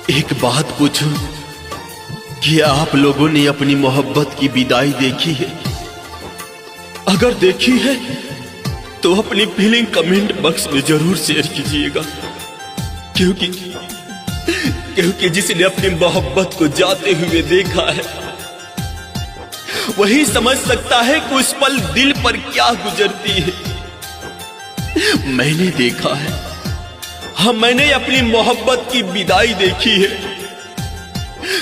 एक बात पूछूं कि आप लोगों ने अपनी मोहब्बत की विदाई देखी है? अगर देखी है तो अपनी फीलिंग कमेंट बॉक्स में जरूर शेयर कीजिएगा, क्योंकि जिसने अपनी मोहब्बत को जाते हुए देखा है वही समझ सकता है कि उस पल दिल पर क्या गुजरती है। मैंने देखा है, हाँ मैंने अपनी मोहब्बत की विदाई देखी है।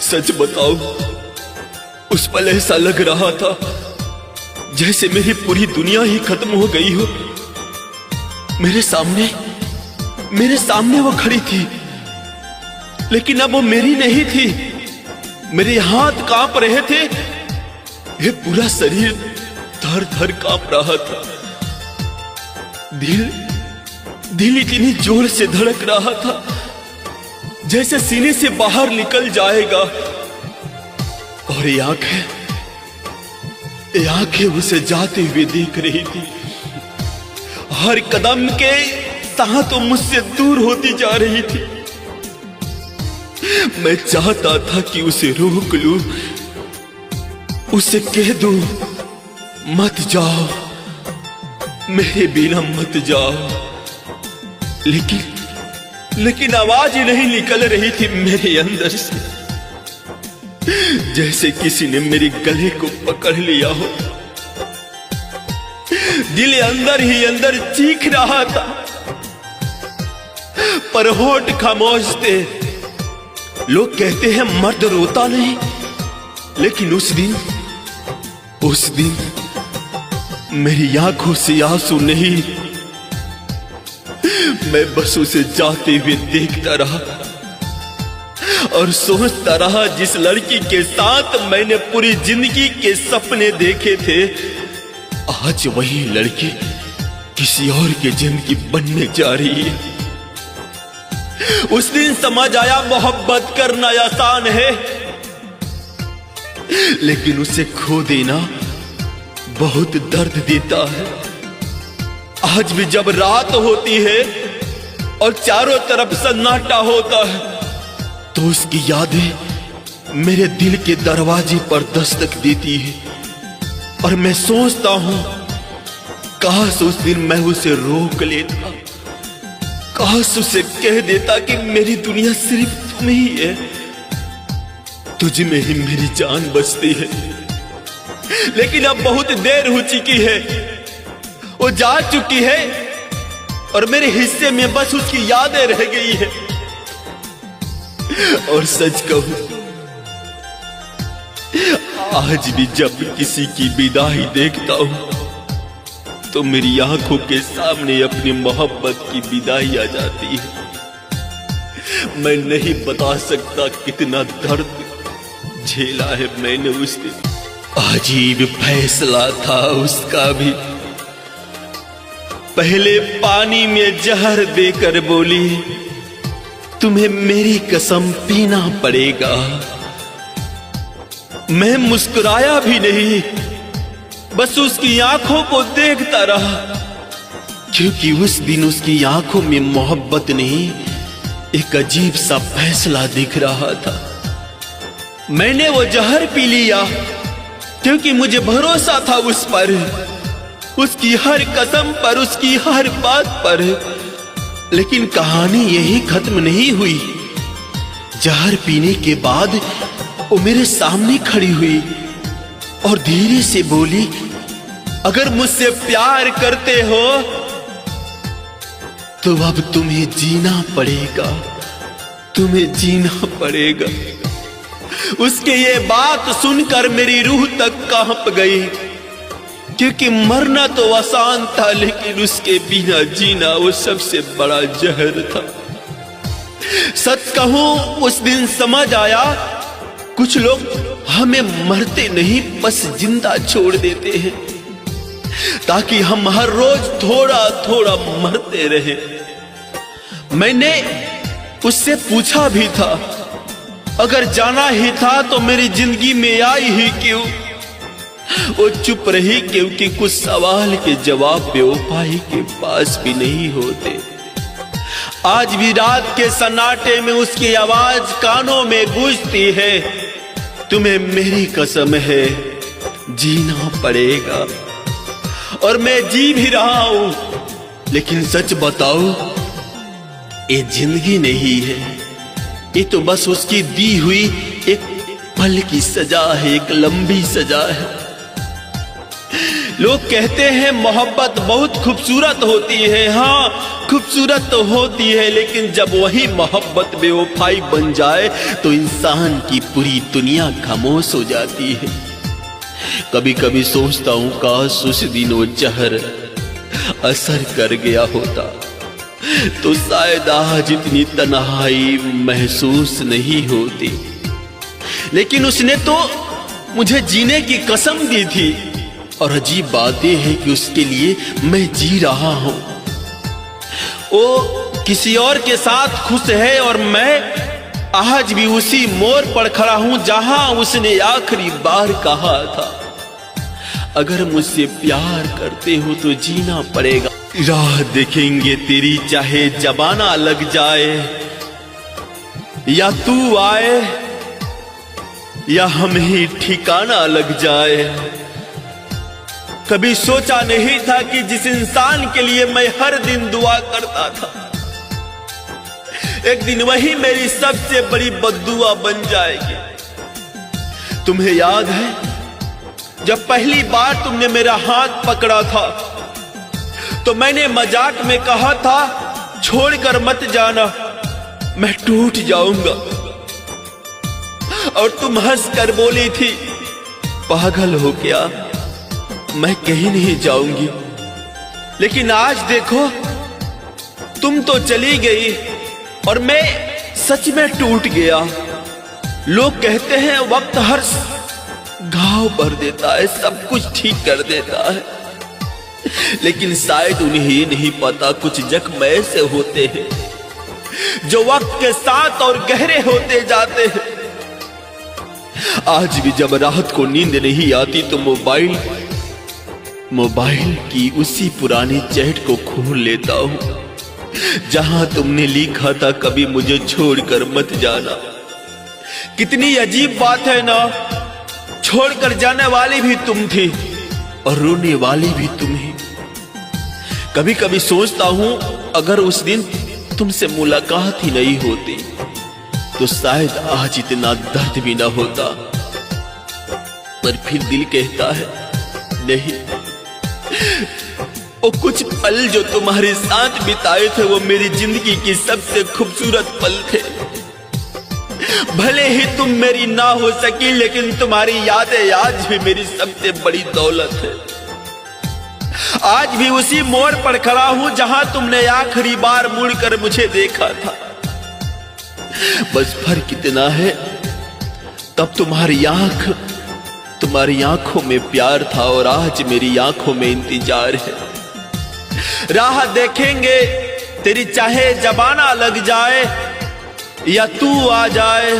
सच बताओ, उस पल ऐसा लग रहा था जैसे मेरी पूरी दुनिया ही खत्म हो गई हो। मेरे सामने वो खड़ी थी, लेकिन अब वो मेरी नहीं थी। मेरे हाथ कांप रहे थे, ये पूरा शरीर थर थर कांप रहा था। दिल इतनी जोर से धड़क रहा था जैसे सीने से बाहर निकल जाएगा। और ये आंखें उसे जाते हुए देख रही थी। हर कदम के साथ तो मुझसे दूर होती जा रही थी। मैं चाहता था कि उसे रोक लूं, उसे कह दूं मत जाओ, मेरे बिना मत जाओ, लेकिन आवाज ही नहीं निकल रही थी मेरे अंदर से। जैसे किसी ने मेरे गले को पकड़ लिया हो। दिल अंदर ही अंदर चीख रहा था, पर होठ खामोश थे। लोग कहते हैं मर्द रोता नहीं, लेकिन उस दिन मेरी आंखों से आंसू नहीं, मैं बस उसे जाते हुए देखता रहा और सोचता रहा, जिस लड़की के साथ मैंने पूरी जिंदगी के सपने देखे थे, आज वही लड़की किसी और की जिंदगी बनने जा रही है। उस दिन समझ आया मोहब्बत करना आसान है, लेकिन उसे खो देना बहुत दर्द देता है। आज भी जब रात होती है और चारों तरफ सन्नाटा होता है, तो उसकी यादें मेरे दिल के दरवाजे पर दस्तक देती है और मैं सोचता हूं, काश उस दिन मैं उसे रोक लेता, काश उसे कह देता कि मेरी दुनिया सिर्फ तुम ही है, तुझ में ही मेरी जान बसती है। लेकिन अब बहुत देर हो चुकी है, वो जा चुकी है और मेरे हिस्से में बस उसकी यादें रह गई है। और सच कहूं, आज भी जब किसी की विदाई देखता हूं तो मेरी आंखों के सामने अपनी मोहब्बत की विदाई आ जाती है। मैं नहीं बता सकता कितना दर्द झेला है मैंने उस दिन। अजीब फैसला था उसका भी। पहले पानी में जहर देकर बोली, तुम्हें मेरी कसम पीना पड़ेगा। मैं मुस्कुराया भी नहीं, बस उसकी आंखों को देखता रहा, क्योंकि उस दिन उसकी आंखों में मोहब्बत नहीं, एक अजीब सा फैसला दिख रहा था। मैंने वो जहर पी लिया क्योंकि मुझे भरोसा था उस पर, उसकी हर कसम पर, उसकी हर बात पर। लेकिन कहानी यही खत्म नहीं हुई। जहर पीने के बाद वो मेरे सामने खड़ी हुई और धीरे से बोली, अगर मुझसे प्यार करते हो तो अब तुम्हें जीना पड़ेगा, तुम्हें जीना पड़ेगा। उसके ये बात सुनकर मेरी रूह तक कांप गई, क्योंकि मरना तो आसान था, लेकिन उसके बिना जीना वो सबसे बड़ा जहर था। सच कहूं, उस दिन समझ आया, कुछ लोग हमें मरते नहीं बस जिंदा छोड़ देते हैं, ताकि हम हर रोज थोड़ा थोड़ा मरते रहे। मैंने उससे पूछा भी था, अगर जाना ही था तो मेरी जिंदगी में आई ही क्यों? वो चुप रही, क्योंकि कुछ सवाल के जवाब बेवफाई के पास भी नहीं होते। आज भी रात के सन्नाटे में उसकी आवाज कानों में गूंजती है। तुम्हें मेरी कसम है, जीना पड़ेगा। और मैं जी भी रहा हूं, लेकिन सच बताओ, ये जिंदगी नहीं है, ये तो बस उसकी दी हुई एक पल की सजा है, एक लंबी सजा है। लोग कहते हैं मोहब्बत बहुत खूबसूरत होती है। हाँ, खूबसूरत तो होती है, लेकिन जब वही मोहब्बत बेवफाई बन जाए तो इंसान की पूरी दुनिया खामोश हो जाती है। कभी कभी सोचता हूं, काश उस दिन वो जहर असर कर गया होता तो शायद आज इतनी तन्हाई महसूस नहीं होती। लेकिन उसने तो मुझे जीने की कसम दी थी, और अजीब बात यह है कि उसके लिए मैं जी रहा हूं। वो किसी और के साथ खुश है, और मैं आज भी उसी मोड़ पर खड़ा हूं जहां उसने आखिरी बार कहा था, अगर मुझसे प्यार करते हो तो जीना पड़ेगा। राह देखेंगे तेरी, चाहे जमाना लग जाए, या तू आए या हम ही ठिकाना लग जाए। कभी सोचा नहीं था कि जिस इंसान के लिए मैं हर दिन दुआ करता था, एक दिन वही मेरी सबसे बड़ी बद्दुआ बन जाएगी। तुम्हें याद है जब पहली बार तुमने मेरा हाथ पकड़ा था तो मैंने मजाक में कहा था, छोड़कर मत जाना, मैं टूट जाऊंगा। और तुम हंसकर बोली थी, पागल हो क्या, मैं कहीं नहीं जाऊंगी। लेकिन आज देखो, तुम तो चली गई और मैं सच में टूट गया। लोग कहते हैं वक्त हर घाव भर देता है, सब कुछ ठीक कर देता है, लेकिन शायद उन्हें ये नहीं पता कुछ जख्म ऐसे होते हैं जो वक्त के साथ और गहरे होते जाते हैं। आज भी जब रात को नींद नहीं आती तो मोबाइल की उसी पुरानी चैट को खोल लेता हूं जहां तुमने लिखा था, कभी मुझे छोड़कर मत जाना। कितनी अजीब बात है ना, छोड़कर जाने वाली भी तुम थी और रोने वाली भी तुम ही। कभी कभी सोचता हूं, अगर उस दिन तुमसे मुलाकात ही नहीं होती तो शायद आज इतना दर्द भी ना होता। पर फिर दिल कहता है नहीं, वो कुछ पल जो तुम्हारे साथ बिताए थे वो मेरी जिंदगी की सबसे खूबसूरत पल थे। भले ही तुम मेरी ना हो सकी, लेकिन तुम्हारी यादें आज भी मेरी सबसे बड़ी दौलत है। आज भी उसी मोड़ पर खड़ा हूं जहां तुमने आखिरी बार मुड़कर मुझे देखा था। बस फर्क इतना है, तब तुम्हारी आंखों में प्यार था और आज मेरी आंखों में इंतजार है। राह देखेंगे तेरी, चाहे जमाना लग जाए, या तू आ जाए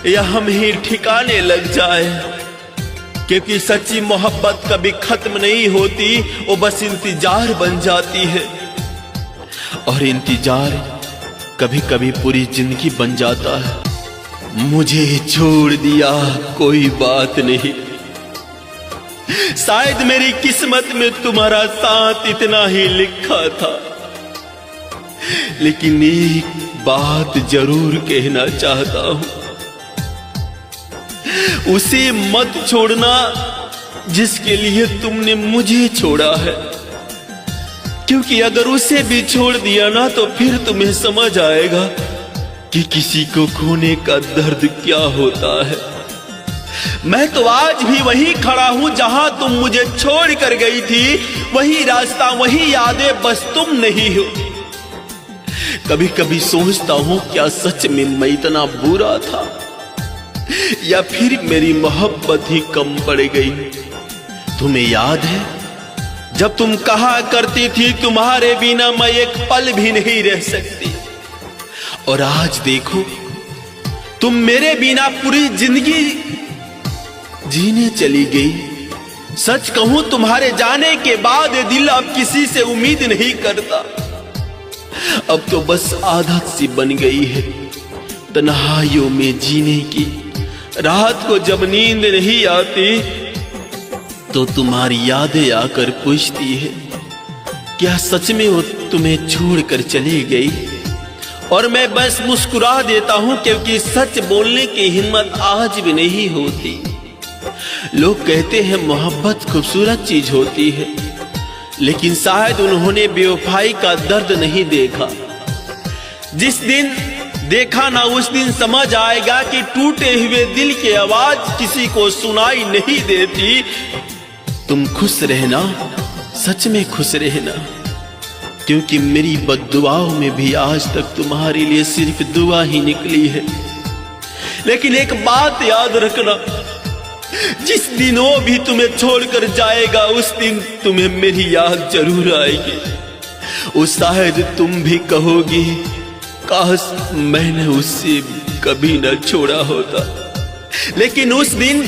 या हम ही ठिकाने लग जाए। क्योंकि सच्ची मोहब्बत कभी खत्म नहीं होती, वो बस इंतजार बन जाती है, और इंतजार कभी कभी पूरी जिंदगी बन जाता है। मुझे छोड़ दिया कोई बात नहीं, शायद मेरी किस्मत में तुम्हारा साथ इतना ही लिखा था। लेकिन एक बात जरूर कहना चाहता हूं, उसे मत छोड़ना जिसके लिए तुमने मुझे छोड़ा है। क्योंकि अगर उसे भी छोड़ दिया ना तो फिर तुम्हें समझ आएगा कि किसी को खोने का दर्द क्या होता है। मैं तो आज भी वहीं खड़ा हूं जहां तुम मुझे छोड़ कर गई थी, वही रास्ता, वही यादें, बस तुम नहीं हो। कभी कभी सोचता हूं, क्या सच में मैं इतना बुरा था, या फिर मेरी मोहब्बत ही कम पड़ गई। तुम्हें याद है जब तुम कहा करती थी, तुम्हारे बिना मैं एक पल भी नहीं रह सकती, और आज देखो तुम मेरे बिना पूरी जिंदगी जीने चली गई। सच कहूं, तुम्हारे जाने के बाद दिल अब किसी से उम्मीद नहीं करता। अब तो बस आदत सी बन गई है तन्हाइयों में जीने की। रात को जब नींद नहीं आती तो तुम्हारी यादें आकर पूछती है, क्या सच में वो तुम्हें छोड़कर चली गई? और मैं बस मुस्कुरा देता हूं, क्योंकि सच बोलने की हिम्मत आज भी नहीं होती। लोग कहते हैं मोहब्बत खूबसूरत चीज होती है, लेकिन शायद उन्होंने बेवफाई का दर्द नहीं देखा। जिस दिन देखा ना उस दिन समझ आएगा कि टूटे हुए दिल की आवाज किसी को सुनाई नहीं देती। तुम खुश रहना, सच में खुश रहना, क्योंकि मेरी बद्दुआओं में भी आज तक तुम्हारे लिए सिर्फ दुआ ही निकली है। लेकिन एक बात याद रखना, जिस दिन वो भी तुम्हें छोड़कर जाएगा उस दिन तुम्हें मेरी याद जरूर आएगी। उस शायद तुम भी कहोगी, काश मैंने उससे कभी न छोड़ा होता। लेकिन उस दिन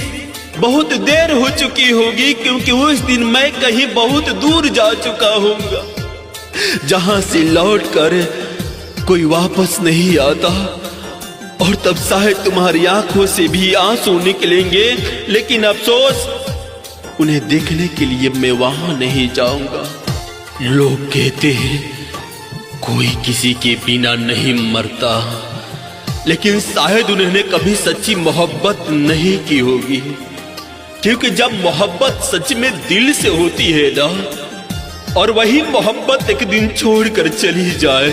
बहुत देर हो चुकी होगी, क्योंकि उस दिन मैं कहीं बहुत दूर जा चुका होऊंगा, जहां से लौटकर कोई वापस नहीं आता। और तब शायद तुम्हारी आंखों से भी आंसू निकलेंगे, लेकिन अफसोस उन्हें देखने के लिए मैं वहां नहीं जाऊंगा। लोग कहते हैं कोई किसी के बिना नहीं मरता, लेकिन शायद उन्होंने कभी सच्ची मोहब्बत नहीं की होगी। क्योंकि जब मोहब्बत सच में दिल से होती है ना, और वही मोहब्बत एक दिन छोड़कर चली जाए,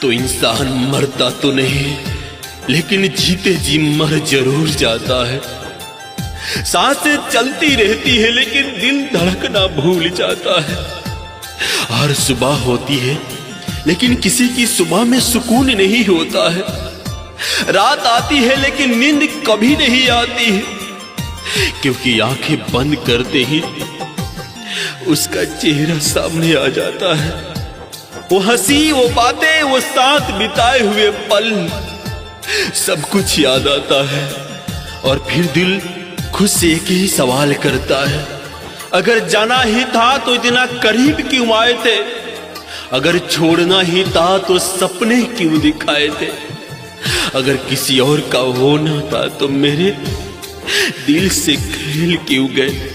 तो इंसान मरता तो नहीं, लेकिन जीते जी मर जरूर जाता है। सांसें चलती रहती है, लेकिन दिल धड़कना भूल जाता है। हर सुबह होती है, लेकिन किसी की सुबह में सुकून नहीं होता है। रात आती है, लेकिन नींद कभी नहीं आती है, क्योंकि आंखें बंद करते ही उसका चेहरा सामने आ जाता है। वो हंसी, वो बातें, वो साथ बिताए हुए पल, सब कुछ याद आता है। और फिर दिल खुद से एक ही सवाल करता है, अगर जाना ही था तो इतना करीब क्यों आए थे? अगर छोड़ना ही था तो सपने क्यों दिखाए थे? अगर किसी और का होना था तो मेरे दिल से खेल क्यों गए?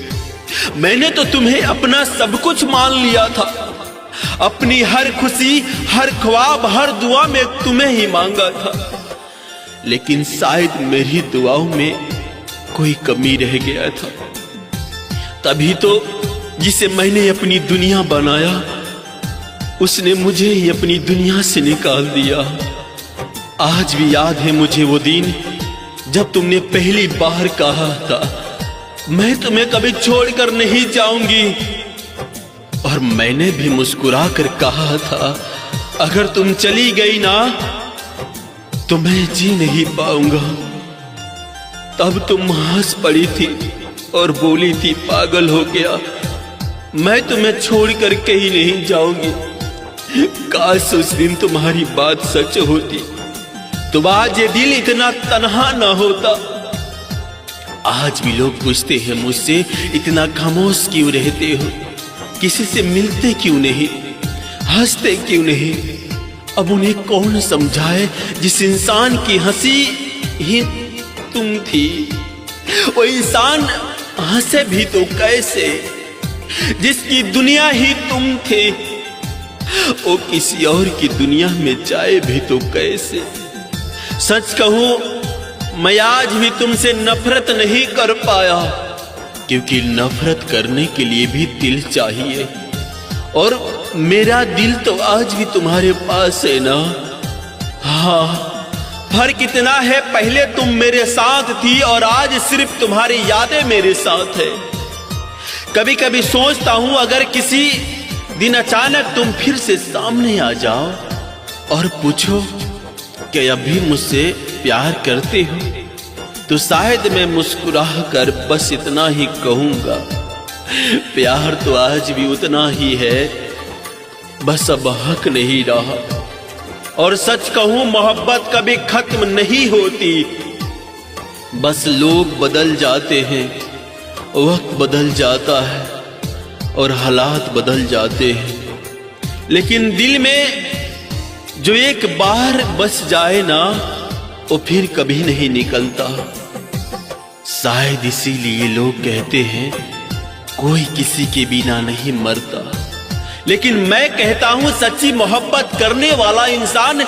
मैंने तो तुम्हें अपना सब कुछ मान लिया था। अपनी हर खुशी, हर ख्वाब, हर दुआ में तुम्हें ही मांगा था। लेकिन शायद मेरी दुआओं में कोई कमी रह गया था। तभी तो जिसे मैंने अपनी दुनिया बनाया, उसने मुझे ही अपनी दुनिया से निकाल दिया। आज भी याद है मुझे वो दिन जब तुमने पहली बार कहा था, मैं तुम्हें कभी छोड़कर नहीं जाऊंगी। और मैंने भी मुस्कुराकर कहा था, अगर तुम चली गई ना तो मैं जी नहीं पाऊंगा। तब तुम हंस पड़ी थी और बोली थी, पागल हो गया, मैं तुम्हें छोड़कर कहीं नहीं जाऊंगी। काश उस दिन तुम्हारी बात सच होती, तो आज ये दिल इतना तन्हा ना होता। आज भी लोग पूछते हैं मुझसे, इतना खामोश क्यों रहते हो? किसी से मिलते क्यों नहीं? हंसते क्यों नहीं? अब उन्हें कौन समझाए जिस इंसान की हंसी ही तुम थी। वो इंसान हंसे भी तो कैसे, जिसकी दुनिया ही तुम थे। वो किसी और की दुनिया में जाए भी तो कैसे। सच कहूं, मैं आज भी तुमसे नफरत नहीं कर पाया, क्योंकि नफरत करने के लिए भी दिल चाहिए। और मेरा दिल तो आज भी तुम्हारे पास है ना। हाँ, फर्क इतना है, पहले तुम मेरे साथ थी और आज सिर्फ तुम्हारी यादें मेरे साथ है। कभी कभी सोचता हूं, अगर किसी दिन अचानक तुम फिर से सामने आ जाओ और पूछो कि अभी मुझसे प्यार करते हो, तो शायद मैं मुस्कुरा कर बस इतना ही कहूंगा, प्यार तो आज भी उतना ही है, बस अब हक नहीं रहा। और सच कहूं, मोहब्बत कभी खत्म नहीं होती, बस लोग बदल जाते हैं, वक्त बदल जाता है और हालात बदल जाते हैं, लेकिन दिल में जो एक बार बस जाए ना वो फिर कभी नहीं निकलता। शायद इसीलिए लोग कहते हैं कोई किसी के बिना नहीं मरता, लेकिन मैं कहता हूं सच्ची मोहब्बत करने वाला इंसान